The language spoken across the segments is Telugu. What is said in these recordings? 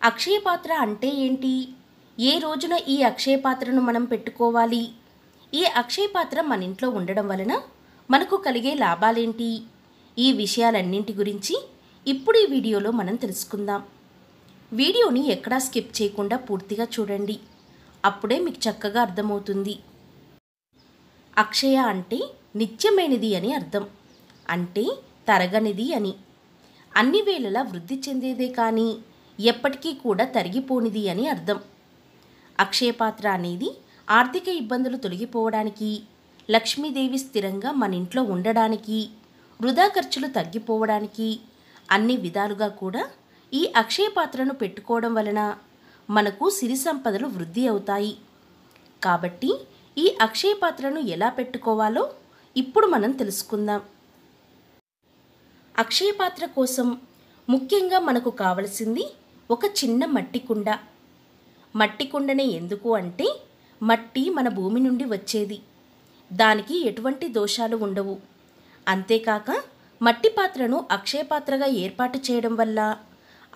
అక్షయ పాత్ర అంటే ఏంటి? ఏ రోజున ఈ అక్షయ పాత్రను మనం పెట్టుకోవాలి? ఈ అక్షయ పాత్ర మన ఇంట్లో ఉండడం వలన మనకు కలిగే లాభాలేంటి? ఈ విషయాలన్నింటి గురించి ఇప్పుడు ఈ వీడియోలో మనం తెలుసుకుందాం. వీడియోని ఎక్కడా స్కిప్ చేయకుండా పూర్తిగా చూడండి. అప్పుడే మీకు చక్కగా అర్థమవుతుంది. అక్షయ అంటే నిత్యమైనది అని అర్థం. అంటే తరగనిది అని. అన్ని వేళలా వృద్ధి చెందేదే కానీ ఎప్పటికీ కూడా తరిగిపోనిది అని అర్థం. అక్షయ పాత్ర అనేది ఆర్థిక ఇబ్బందులు తొలగిపోవడానికి, లక్ష్మీదేవి స్థిరంగా మన ఇంట్లో ఉండడానికి, వృధా ఖర్చులు తగ్గిపోవడానికి, అన్ని విధాలుగా కూడా ఈ అక్షయ పాత్రను పెట్టుకోవడం వలన మనకు సిరి సంపదలు వృద్ధి అవుతాయి. కాబట్టి ఈ అక్షయ పాత్రను ఎలా పెట్టుకోవాలో ఇప్పుడు మనం తెలుసుకుందాం. అక్షయ పాత్ర కోసం ముఖ్యంగా మనకు కావలసింది ఒక చిన్న మట్టి కుండ. మట్టి కుండనే ఎందుకు అంటే మట్టి మన భూమి నుండి వచ్చేది. దానికి ఎటువంటి దోషాలు ఉండవు. అంతేకాక మట్టి పాత్రను అక్షయ పాత్రగా ఏర్పాటు చేయడం వల్ల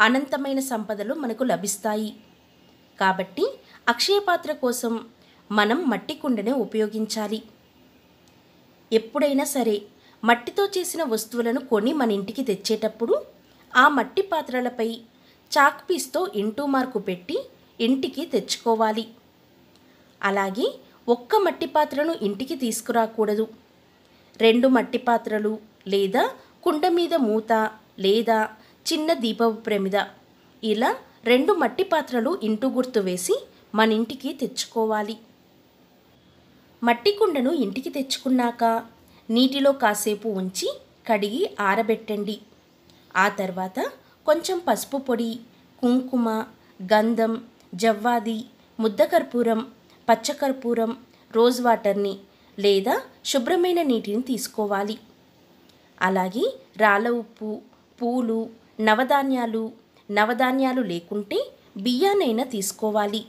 అనంతమైన సంపదలు మనకు లభిస్తాయి. కాబట్టి అక్షయ పాత్ర కోసం మనం మట్టి కుండనే ఉపయోగించాలి. ఎప్పుడైనా సరే మట్టితో చేసిన వస్తువులను కొని మన ఇంటికి తెచ్చేటప్పుడు ఆ మట్టి పాత్రలపై చాక్ పీస్తో ఇంటూ మార్కు పెట్టి ఇంటికి తెచ్చుకోవాలి. అలాగే ఒక్క మట్టి పాత్రను ఇంటికి తీసుకురాకూడదు. 2 మట్టి పాత్రలు లేదా కుండ మీద మూత లేదా చిన్న దీపపు ప్రమిద ఇలా 2 మట్టి పాత్రలు ఇంటూ గుర్తు వేసి మన ఇంటికి తెచ్చుకోవాలి. మట్టి కుండను ఇంటికి తెచ్చుకున్నాక నీటిలో కాసేపు ఉంచి కడిగి ఆరబెట్టండి. ఆ తర్వాత కొంచెం పసుపు పొడి, కుంకుమ, గంధం, జవ్వాది, ముద్దకర్పూరం, పచ్చకర్పూరం, రోజ్ వాటర్ని లేదా శుభ్రమైన నీటిని తీసుకోవాలి. అలాగే రాళ్ళ ఉప్పు, పూలు, నవధాన్యాలు లేకుంటే బియ్యానైనా తీసుకోవాలి.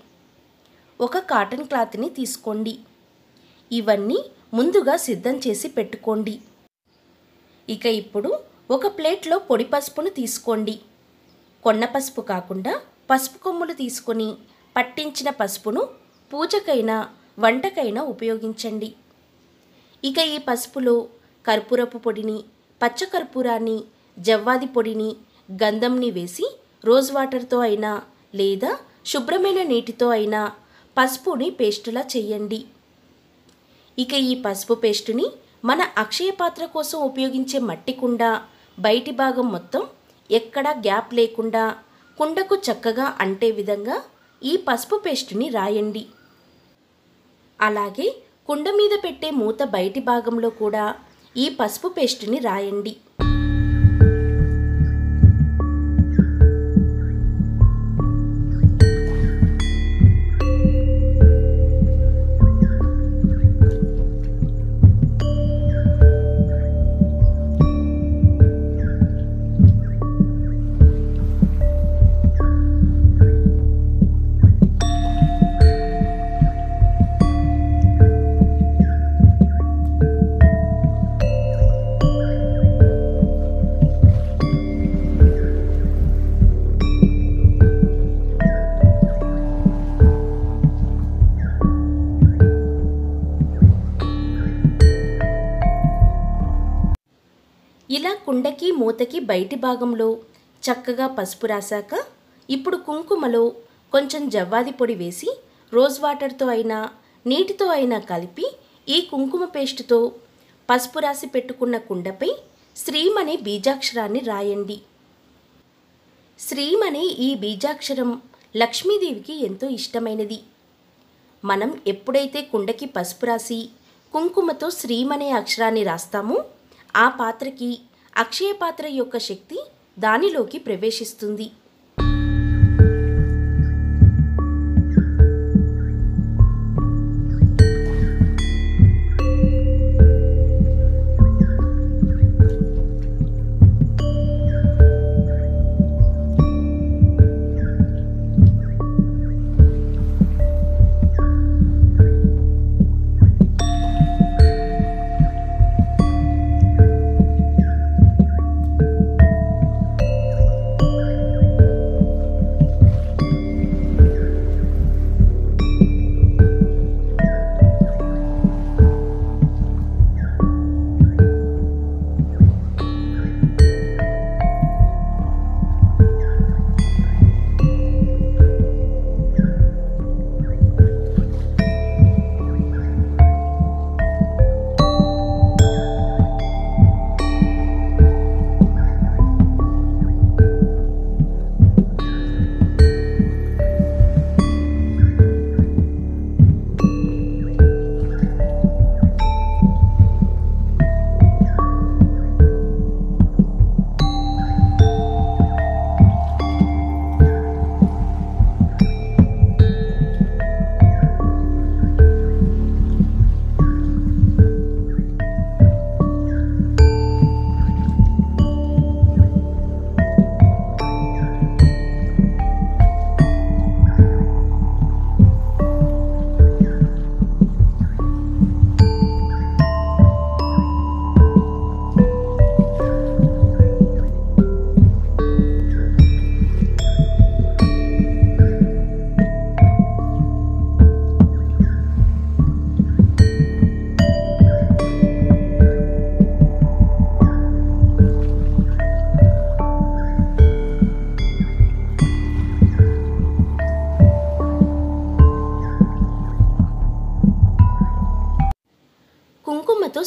ఒక కాటన్ క్లాత్ని తీసుకోండి. ఇవన్నీ ముందుగా సిద్ధం చేసి పెట్టుకోండి. ఇక ఇప్పుడు ఒక ప్లేట్లో పొడి పసుపును తీసుకోండి. కొన్న పసుపు కాకుండా పసుపు కొమ్ములు తీసుకొని పట్టించిన పసుపును పూజకైనా వంటకైనా ఉపయోగించండి. ఇక ఈ పసుపులో కర్పూరపు పొడిని, పచ్చకర్పూరాన్ని, జవ్వాది పొడిని, గంధంని వేసి రోజ్ వాటర్తో అయినా లేదా శుభ్రమైన నీటితో అయినా పసుపుని పేస్టులా చేయండి. ఇక ఈ పసుపు పేస్టుని మన అక్షయ పాత్ర కోసం ఉపయోగించే మట్టి కుండ బయటి భాగం మొత్తం ఎక్కడా గ్యాప్ లేకుండా కుండకు చక్కగా అంటే విధంగా ఈ పసుపు పేస్టుని రాయండి. అలాగే కుండ మీద పెట్టే మూత బయటి భాగంలో కూడా ఈ పసుపు పేస్టుని రాయండి. ఇలా కుండకి మూతకి బయటి భాగంలో చక్కగా పసుపు రాశాక ఇప్పుడు కుంకుమలో కొంచెం జవ్వాది పొడి వేసి రోజ్ వాటర్తో అయినా నీటితో అయినా కలిపి ఈ కుంకుమ పేస్టుతో పసుపు రాసి పెట్టుకున్న కుండపై శ్రీం అనే బీజాక్షరాన్ని రాయండి. శ్రీం అనే ఈ బీజాక్షరం లక్ష్మీదేవికి ఎంతో ఇష్టమైనది. మనం ఎప్పుడైతే కుండకి పసుపు రాసి కుంకుమతో శ్రీం అనే అక్షరాన్ని రాస్తామో ఆ పాత్రకి అక్షయ పాత్ర యొక్క శక్తి దానిలోకి ప్రవేశిస్తుంది.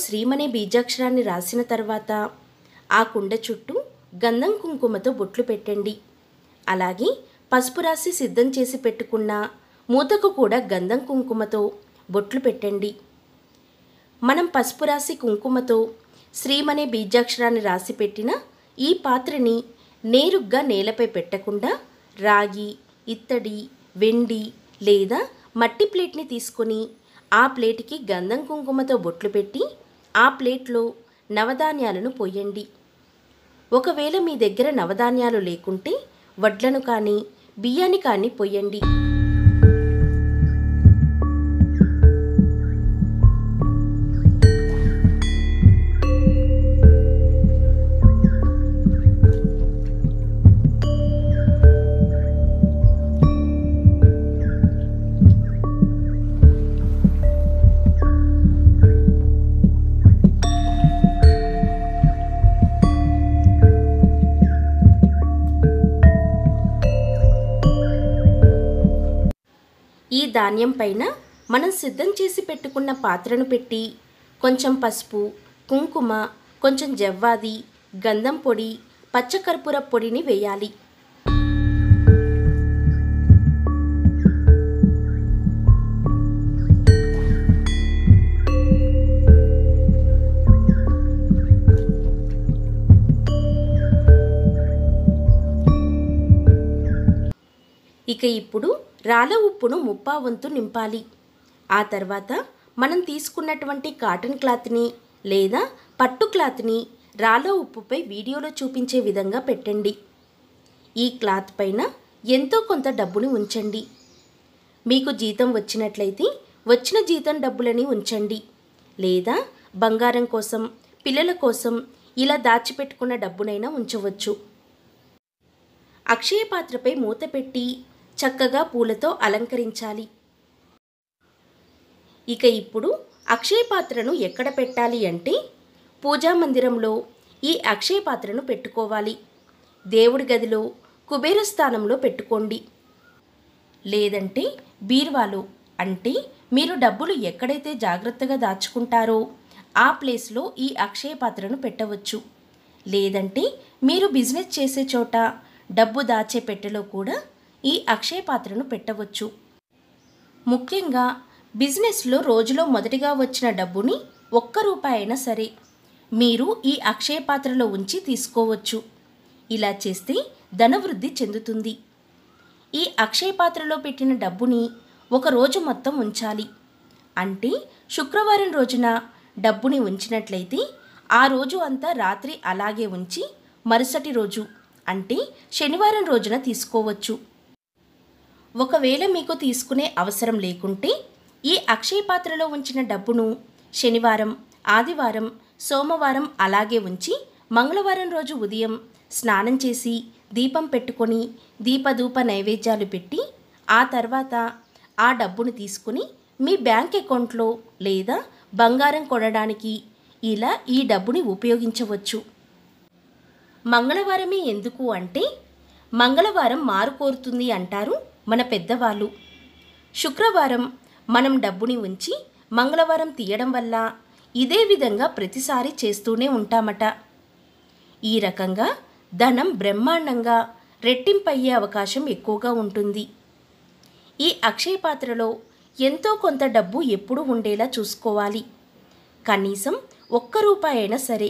శ్రీమనే బీజాక్షరాన్ని రాసిన తర్వాత ఆ కుండ చుట్టూ గంధం కుంకుమతో బొట్లు పెట్టండి. అలాగే పసుపు రాసి సిద్ధం చేసి పెట్టుకున్న మూతకు కూడా గంధం కుంకుమతో బొట్లు పెట్టండి. మనం పసుపు రాసి కుంకుమతో శ్రీమనే బీజాక్షరాన్ని రాసి పెట్టిన ఈ పాత్రని నేరుగ్గా నేలపై పెట్టకుండా రాగి, ఇత్తడి, వెండి లేదా మట్టి ప్లేట్ని తీసుకొని ఆ ప్లేట్కి గంధం కుంకుమతో బొట్లు పెట్టి ఆ ప్లేట్లో నవధాన్యాలను పోయండి. ఒకవేళ మీ దగ్గర నవధాన్యాలు లేకుంటే వడ్లను కానీ బియ్యాన్ని కానీ పొయ్యండి. ఈ ధాన్యం పైన మనం సిద్ధం చేసి పెట్టుకున్న పాత్రను పెట్టి కొంచెం పసుపు, కుంకుమ, కొంచెం జవ్వాది, గంధం పొడి, పచ్చకర్పూర పొడిని వేయాలి. ఇక ఇప్పుడు రాళ్ళ ఉప్పును 3/4 వంతు నింపాలి. ఆ తర్వాత మనం తీసుకున్నటువంటి కాటన్ క్లాత్ని లేదా పట్టు క్లాత్ని రాళ్ళ ఉప్పుపై వీడియోలో చూపించే విధంగా పెట్టండి. ఈ క్లాత్ పైన ఎంతో కొంత డబ్బుని ఉంచండి. మీకు జీతం వచ్చినట్లయితే వచ్చిన జీతం డబ్బులని ఉంచండి. లేదా బంగారం కోసం, పిల్లల కోసం ఇలా దాచిపెట్టుకున్న డబ్బునైనా ఉంచవచ్చు. అక్షయ పాత్రపై మూత పెట్టి చక్కగా పూలతో అలంకరించాలి. ఇక ఇప్పుడు అక్షయ పాత్రను ఎక్కడ పెట్టాలి అంటే పూజా మందిరంలో ఈ అక్షయ పాత్రను పెట్టుకోవాలి. దేవుడి గదిలో కుబేర స్థానంలో పెట్టుకోండి. లేదంటే బీరువాలో, అంటే మీరు డబ్బులు ఎక్కడైతే జాగ్రత్తగా దాచుకుంటారో ఆ ప్లేస్లో ఈ అక్షయ పాత్రను పెట్టవచ్చు. లేదంటే మీరు బిజినెస్ చేసే చోట డబ్బు దాచే పెట్టెలో కూడా ఈ అక్షయ పాత్రను పెట్టవచ్చు. ముఖ్యంగా బిజినెస్లో రోజులో మొదటిగా వచ్చిన డబ్బుని ₹1 అయినా సరే మీరు ఈ అక్షయ పాత్రలో ఉంచి తీసుకోవచ్చు. ఇలా చేస్తే ధనవృద్ధి చెందుతుంది. ఈ అక్షయ పాత్రలో పెట్టిన డబ్బుని ఒక రోజు మొత్తం ఉంచాలి. అంటే శుక్రవారం రోజున డబ్బుని ఉంచినట్లయితే ఆ రోజు అంతా రాత్రి అలాగే ఉంచి మరుసటి రోజు అంటే శనివారం రోజున తీసుకోవచ్చు. ఒకవేళ మీకు తీసుకునే అవసరం లేకుంటే ఈ అక్షయ పాత్రలో ఉంచిన డబ్బును శనివారం, ఆదివారం, సోమవారం అలాగే ఉంచి మంగళవారం రోజు ఉదయం స్నానం చేసి దీపం పెట్టుకొని దీపధూప నైవేద్యాలు పెట్టి ఆ తర్వాత ఆ డబ్బును తీసుకుని మీ బ్యాంక్ అకౌంట్లో లేదా బంగారం కొనడానికి ఇలా ఈ డబ్బుని ఉపయోగించవచ్చు. మంగళవారమే ఎందుకు అంటే మంగళవారం మారు కోరుతుంది అంటారు మన పెద్దవాళ్ళు. శుక్రవారం మనం డబ్బుని ఉంచి మంగళవారం తీయడం వల్ల ఇదే విధంగా ప్రతిసారి చేస్తూనే ఉంటామట. ఈ రకంగా ధనం బ్రహ్మాండంగా రెట్టింపయ్యే అవకాశం ఎక్కువగా ఉంటుంది. ఈ అక్షయ పాత్రలో ఎంతో కొంత డబ్బు ఎప్పుడూ ఉండేలా చూసుకోవాలి. కనీసం ₹1 అయినా సరే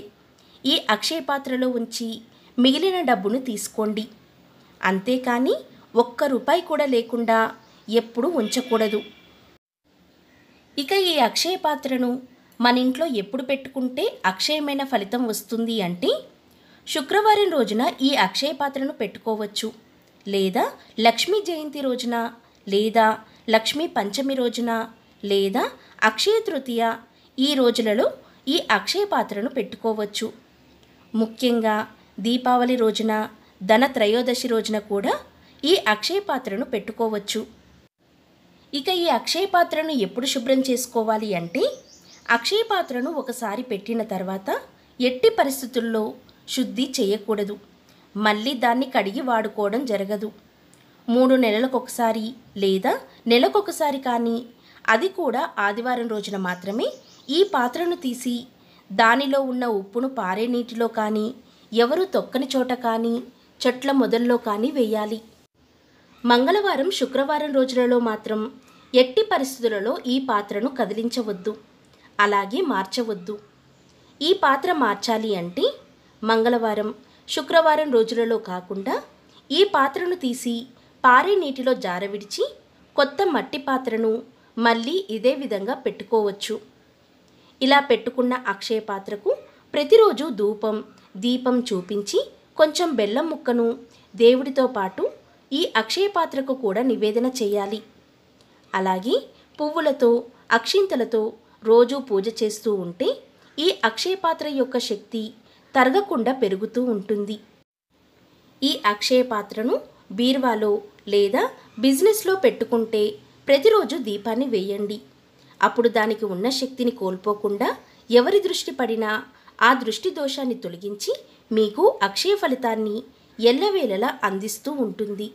ఈ అక్షయ పాత్రలో ఉంచి మిగిలిన డబ్బును తీసుకోండి. అంతేకాని ₹1 కూడా లేకుండా ఎప్పుడూ ఉంచకూడదు. ఇక ఈ అక్షయ పాత్రను మన ఇంట్లో ఎప్పుడు పెట్టుకుంటే అక్షయమైన ఫలితం వస్తుంది అంటే శుక్రవారం రోజున ఈ అక్షయ పాత్రను పెట్టుకోవచ్చు. లేదా లక్ష్మీ జయంతి రోజున, లేదా లక్ష్మీ పంచమి రోజున, లేదా అక్షయ తృతీయ ఈ రోజులలో ఈ అక్షయ పాత్రను పెట్టుకోవచ్చు. ముఖ్యంగా దీపావళి రోజున, ధన త్రయోదశి రోజున కూడా ఈ అక్షయ పాత్రను పెట్టుకోవచ్చు. ఇక ఈ అక్షయ పాత్రను ఎప్పుడు శుభ్రం చేసుకోవాలి అంటే అక్షయ పాత్రను ఒకసారి పెట్టిన తర్వాత ఎట్టి పరిస్థితుల్లో శుద్ధి చేయకూడదు. మళ్ళీ దాన్ని కడిగి వాడుకోవడం జరగదు. 3 నెలలకొకసారి లేదా నెలకొకసారి కానీ, అది కూడా ఆదివారం రోజున మాత్రమే ఈ పాత్రను తీసి దానిలో ఉన్న ఉప్పును పారే నీటిలో కానీ, ఎవరు తొక్కని చోట కానీ, చెట్ల మొదల్లో కానీ వేయాలి. మంగళవారం, శుక్రవారం రోజులలో మాత్రం ఎట్టి పరిస్థితులలో ఈ పాత్రను కదిలించవద్దు, అలాగే మార్చవద్దు. ఈ పాత్ర మార్చాలి అంటే మంగళవారం, శుక్రవారం రోజులలో కాకుండా ఈ పాత్రను తీసి పారే నీటిలో జారవిడిచి కొత్త మట్టి పాత్రను మళ్ళీ ఇదే విధంగా పెట్టుకోవచ్చు. ఇలా పెట్టుకున్న అక్షయ పాత్రకు ప్రతిరోజు ధూపం, దీపం చూపించి కొంచెం బెల్లం ముక్కను దేవుడితో పాటు ఈ అక్షయ పాత్రకు కూడా నివేదన చేయాలి. అలాగే పువ్వులతో, అక్షింతలతో రోజు పూజ చేస్తూ ఉంటే ఈ అక్షయ పాత్ర యొక్క శక్తి తరగకుండా పెరుగుతూ ఉంటుంది. ఈ అక్షయ పాత్రను బీరువాలో లేదా బిజినెస్లో పెట్టుకుంటే ప్రతిరోజు దీపాన్ని వేయండి. అప్పుడు దానికి ఉన్న శక్తిని కోల్పోకుండా ఎవరి దృష్టి పడినా ఆ దృష్టి దోషాన్ని తొలగించి మీకు అక్షయ ఫలితాన్ని ఎల్లవేళలా అందిస్తూ ఉంటుంది.